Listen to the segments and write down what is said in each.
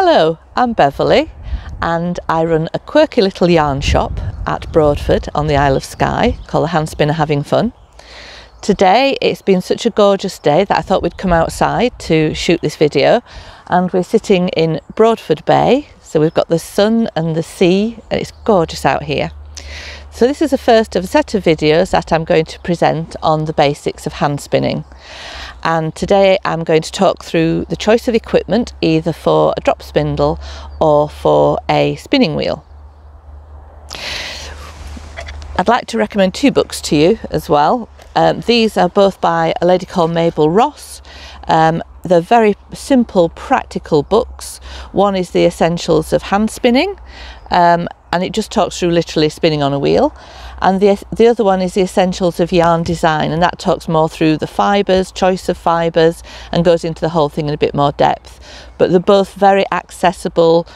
Hello, I'm Beverly and I run a quirky little yarn shop at Broadford on the Isle of Skye called the Handspinner Having Fun. Today it's been such a gorgeous day that I thought we'd come outside to shoot this video, and we're sitting in Broadford Bay, so we've got the sun and the sea and it's gorgeous out here. So this is the first of a set of videos that I'm going to present on the basics of hand spinning. And today I'm going to talk through the choice of equipment, either for a drop spindle or for a spinning wheel. I'd like to recommend two books to you as well. These are both by a lady called Mabel Ross. They're very simple, practical books. One is The Essentials of Hand Spinning, and it just talks through literally spinning on a wheel. And the other one is The Essentials of Yarn Design, and that talks more through the fibres, choice of fibres, and goes into the whole thing in a bit more depth. But they're both very accessible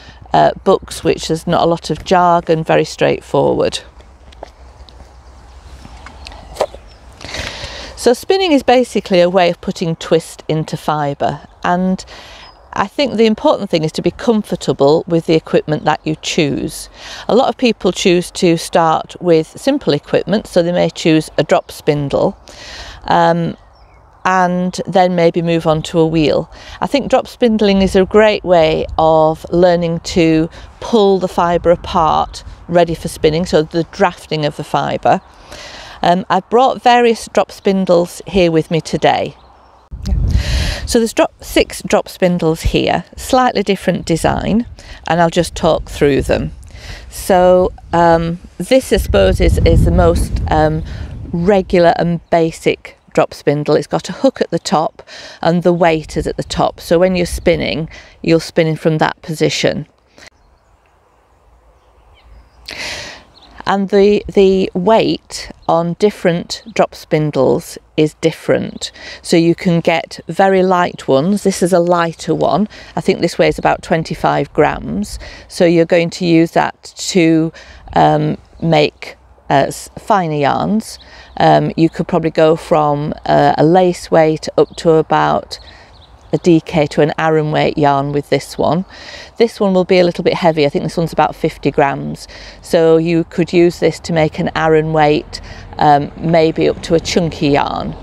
books, which there's not a lot of jargon, very straightforward. So spinning is basically a way of putting twist into fibre, and I think the important thing is to be comfortable with the equipment that you choose. A lot of people choose to start with simple equipment, so they may choose a drop spindle and then maybe move on to a wheel. I think drop spindling is a great way of learning to pull the fibre apart ready for spinning, so the drafting of the fibre. I've brought various drop spindles here with me today. So there's 6 drop spindles here, slightly different design, and I'll just talk through them. So this, I suppose, is the most regular and basic drop spindle. It's got a hook at the top and the weight is at the top, so when you're spinning, you're spinning from that position. And the weight on different drop spindles is different. So you can get very light ones. This is a lighter one. I think this weighs about 25 grams. So you're going to use that to make finer yarns. You could probably go from a lace weight up to about a DK to an Aran weight yarn with this one. This one will be a little bit heavy. I think this one's about 50 grams. So you could use this to make an Aran weight, maybe up to a chunky yarn.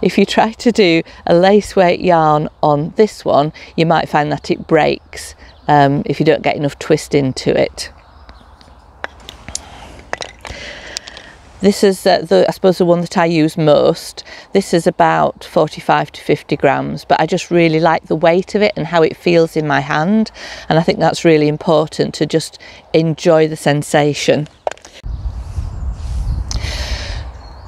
If you try to do a lace weight yarn on this one, you might find that it breaks if you don't get enough twist into it. This is I suppose the one that I use most. This is about 45 to 50 grams, but I just really like the weight of it and how it feels in my hand, and I think that's really important to just enjoy the sensation.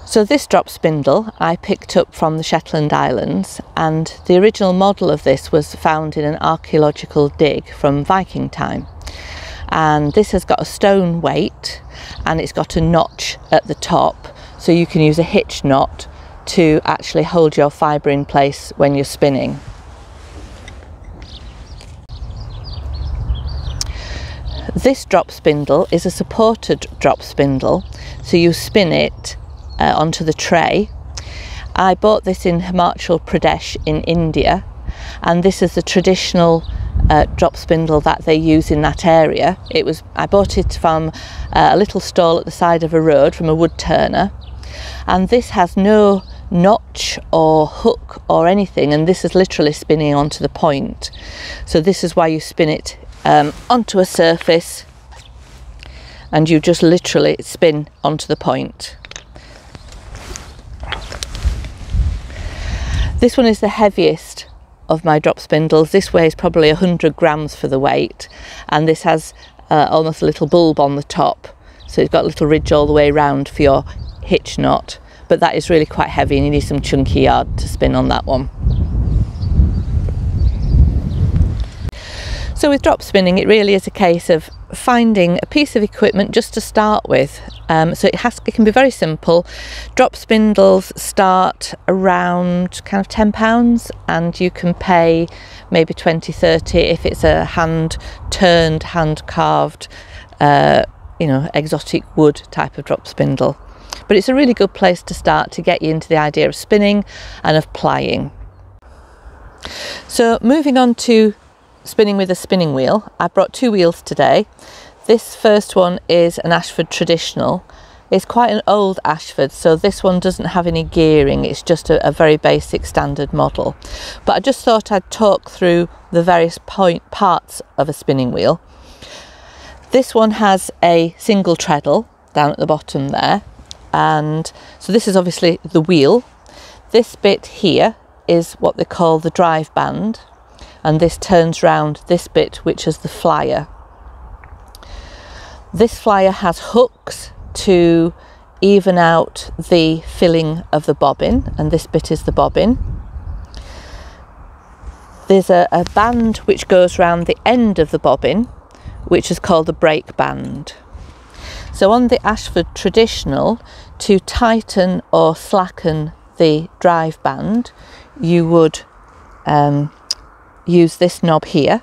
So this drop spindle I picked up from the Shetland Islands, and the original model of this was found in an archaeological dig from Viking time. And this has got a stone weight and it's got a notch at the top, so you can use a hitch knot to actually hold your fibre in place when you're spinning. This drop spindle is a supported drop spindle, so you spin it onto the tray. I bought this in Himachal Pradesh in India, and this is the traditional drop spindle that they use in that area. I bought it from a little stall at the side of a road from a wood turner, and this has no notch or hook or anything, and this is literally spinning onto the point. So this is why you spin it onto a surface and you just literally spin onto the point. This one is the heaviest of my drop spindles. This weighs probably 100 grams for the weight, and this has almost a little bulb on the top, so it's got a little ridge all the way around for your hitch knot, but that is really quite heavy and you need some chunky yard to spin on that one. So with drop spinning, it really is a case of finding a piece of equipment just to start with. So it can be very simple. Drop spindles start around kind of £10, and you can pay maybe 20, 30 if it's a hand turned, hand carved, exotic wood type of drop spindle. But it's a really good place to start to get you into the idea of spinning and of plying. So moving on to spinning with a spinning wheel. I brought 2 wheels today. This first one is an Ashford Traditional. It's quite an old Ashford, so this one doesn't have any gearing. It's just a very basic standard model. But I just thought I'd talk through the various parts of a spinning wheel. This one has a single treadle down at the bottom there, and so this is obviously the wheel. This bit here is what they call the drive band, and this turns round this bit, which is the flyer. This flyer has hooks to even out the filling of the bobbin, and this bit is the bobbin. There's a band which goes round the end of the bobbin, which is called the brake band. So on the Ashford Traditional, to tighten or slacken the drive band, you would use this knob here,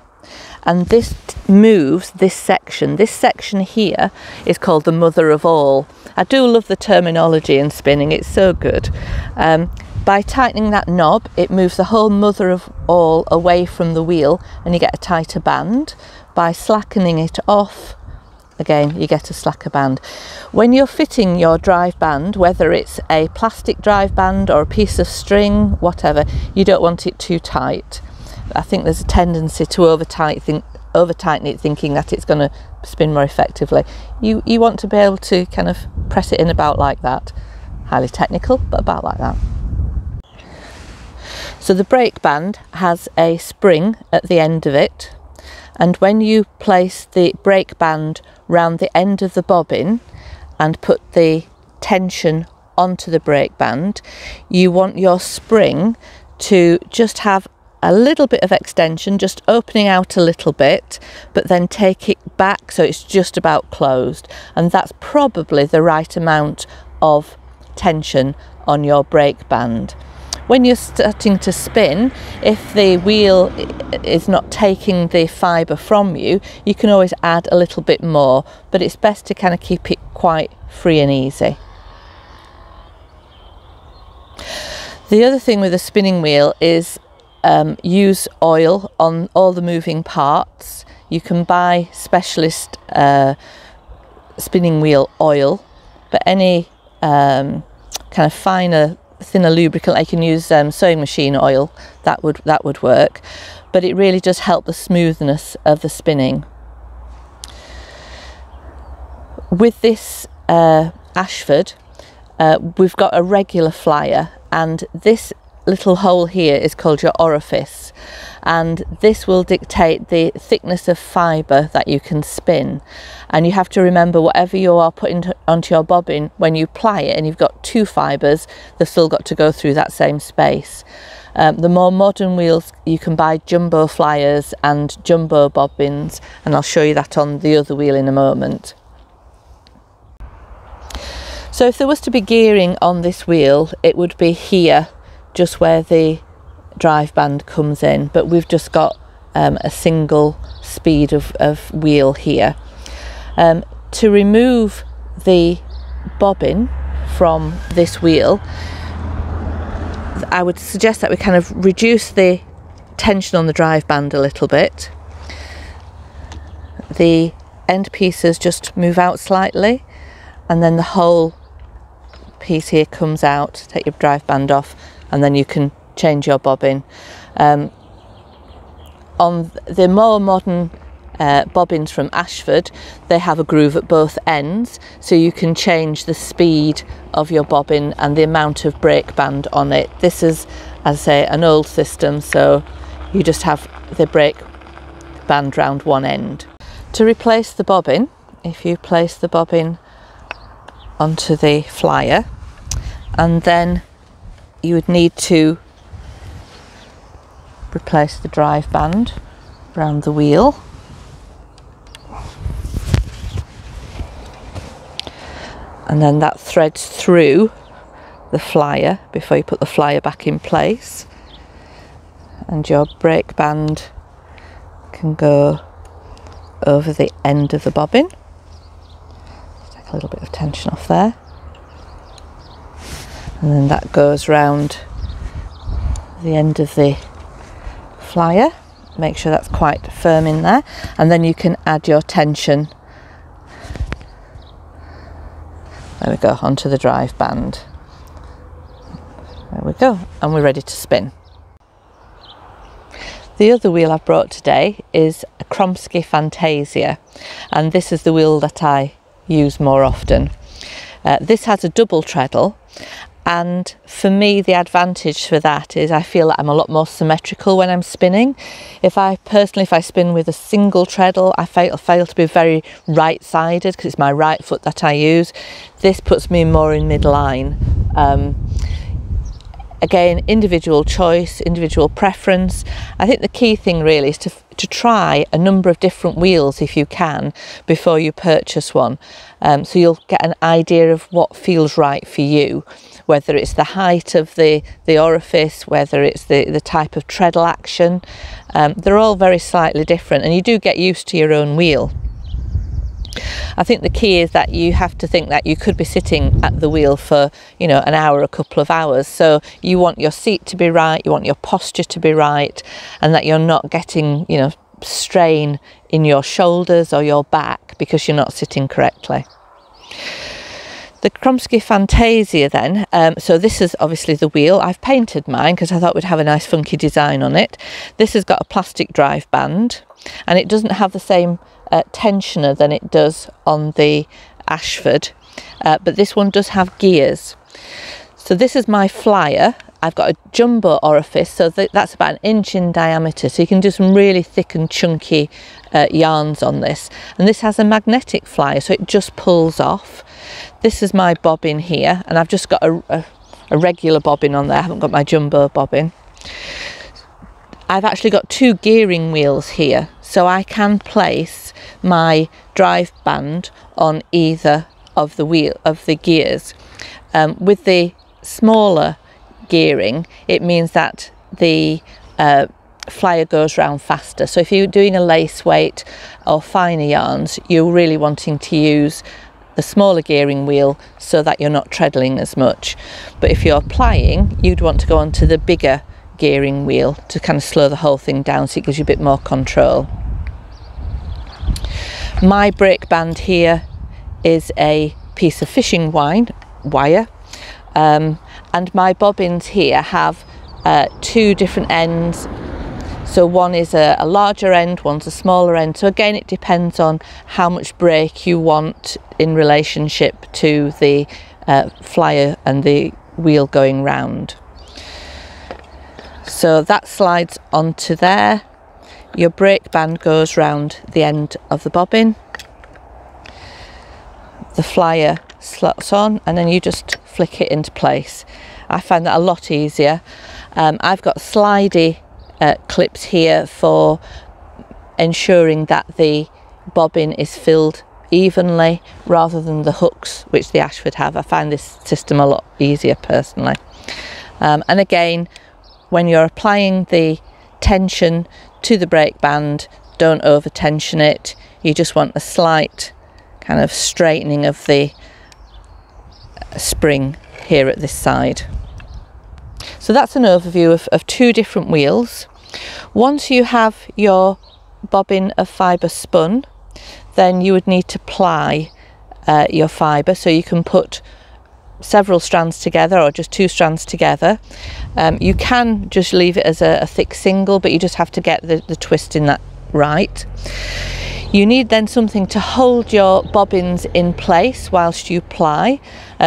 and this moves this section. This section here is called the mother of all. I do love the terminology in spinning, it's so good. By tightening that knob, it moves the whole mother of all away from the wheel and you get a tighter band. By slackening it off, again, you get a slacker band. When you're fitting your drive band, whether it's a plastic drive band or a piece of string, whatever, you don't want it too tight. I think there's a tendency to over-tighten it, thinking that it's going to spin more effectively. You want to be able to kind of press it in about like that. Highly technical, but about like that. So the brake band has a spring at the end of it, and when you place the brake band round the end of the bobbin and put the tension onto the brake band, you want your spring to just have a little bit of extension, just opening out a little bit, but then take it back so it's just about closed, and that's probably the right amount of tension on your brake band. When you're starting to spin, if the wheel is not taking the fibre from you, you can always add a little bit more, but it's best to kind of keep it quite free and easy. The other thing with a spinning wheel is use oil on all the moving parts. You can buy specialist spinning wheel oil, but any kind of thinner lubricant, I can use sewing machine oil, that would work, but it really does help the smoothness of the spinning. With this Ashford, we've got a regular flyer, and this little hole here is called your orifice, and this will dictate the thickness of fibre that you can spin. And you have to remember, whatever you are putting onto your bobbin, when you ply it and you've got 2 fibres, they've still got to go through that same space. The more modern wheels, you can buy jumbo flyers and jumbo bobbins, and I'll show you that on the other wheel in a moment. So if there was to be gearing on this wheel, it would be here, just where the drive band comes in, but we've just got a single speed of wheel here. To remove the bobbin from this wheel, I would suggest that we kind of reduce the tension on the drive band a little bit. The end pieces just move out slightly, and then the whole piece here comes out. Take your drive band off, and then you can change your bobbin. On the more modern bobbins from Ashford, they have a groove at both ends, so you can change the speed of your bobbin and the amount of brake band on it. This is, as I say, an old system, so you just have the brake band round one end. To replace the bobbin, if you place the bobbin onto the flyer, and then you would need to replace the drive band around the wheel. And then that threads through the flyer before you put the flyer back in place. And your brake band can go over the end of the bobbin. Take a little bit of tension off there. And then that goes round the end of the flyer, make sure that's quite firm in there, and then you can add your tension. There we go, onto the drive band. There we go, and we're ready to spin. The other wheel I've brought today is a Kromsky Fantasia, and this is the wheel that I use more often. This has a double treadle, and for me the advantage for that is I feel that I'm a lot more symmetrical when I'm spinning. If I spin with a single treadle, I fail to be very right-sided because it's my right foot that I use. This puts me more in midline. Again, individual choice, individual preference. I think the key thing really is to try a number of different wheels if you can before you purchase one. So you'll get an idea of what feels right for you, whether it's the height of the orifice, whether it's the type of treadle action. They're all very slightly different, and you do get used to your own wheel. I think the key is that you have to think that you could be sitting at the wheel for, you know, an hour, a couple of hours. So you want your seat to be right, you want your posture to be right, and that you're not getting, you know, strain in your shoulders or your back because you're not sitting correctly. The Kromsky Fantasia then, so this is obviously the wheel. I've painted mine because I thought we'd have a nice funky design on it. This has got a plastic drive band, and it doesn't have the same tensioner than it does on the Ashford, but this one does have gears. So this is my flyer. I've got a jumbo orifice, so that's about 1 inch in diameter, so you can do some really thick and chunky yarns on this. And this has a magnetic flyer, so it just pulls off. This is my bobbin here, and I've just got a regular bobbin on there. I haven't got my jumbo bobbin. I've actually got 2 gearing wheels here, so I can place my drive band on either of the gears. With the smaller gearing, it means that the flyer goes round faster. So if you're doing a lace weight or finer yarns, you're really wanting to use the smaller gearing wheel so that you're not treadling as much. But if you're plying, you'd want to go onto the bigger gearing wheel to kind of slow the whole thing down, so it gives you a bit more control. My brake band here is a piece of fishing wire, and my bobbins here have 2 different ends. So one is a larger end, one's a smaller end. So again, it depends on how much brake you want in relationship to the flyer and the wheel going round. So that slides onto there. Your brake band goes round the end of the bobbin. The flyer slots on, and then you just flick it into place. I find that a lot easier. I've got slidey clips here for ensuring that the bobbin is filled evenly rather than the hooks which the Ashford have. I find this system a lot easier personally. And again, when you're applying the tension to the brake band, don't over tension it. You just want a slight kind of straightening of the spring here at this side. So that's an overview of 2 different wheels. Once you have your bobbin of fibre spun, then you would need to ply your fibre, so you can put several strands together or just 2 strands together. You can just leave it as a thick single, but you just have to get the twist in that right. You need then something to hold your bobbins in place whilst you ply.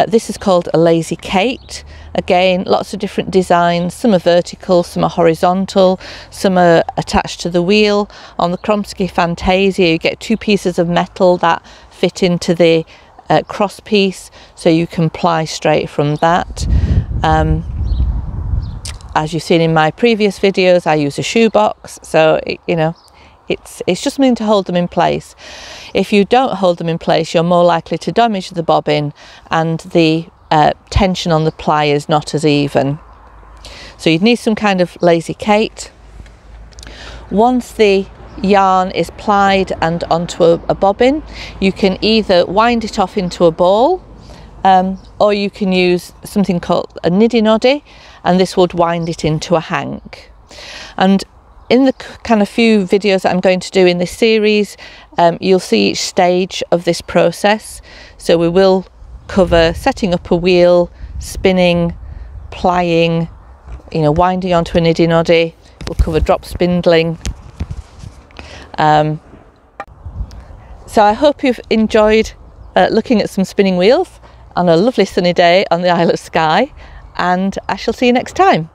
This is called a lazy Kate. Again, lots of different designs. Some are vertical, some are horizontal, some are attached to the wheel. On the Kromsky Fantasia, you get 2 pieces of metal that fit into the cross piece, so you can ply straight from that. As you've seen in my previous videos, I use a shoebox, so you know, it's just something to hold them in place. If you don't hold them in place, you're more likely to damage the bobbin, and the tension on the ply is not as even. So you'd need some kind of lazy Kate. Once the yarn is plied and onto a bobbin, you can either wind it off into a ball, or you can use something called a niddy noddy, and this would wind it into a hank. And in the kind of few videos that I'm going to do in this series, you'll see each stage of this process. So we will cover setting up a wheel, spinning, plying, you know, winding onto a niddy noddy. We'll cover drop spindling. So I hope you've enjoyed looking at some spinning wheels on a lovely sunny day on the Isle of Skye, and I shall see you next time.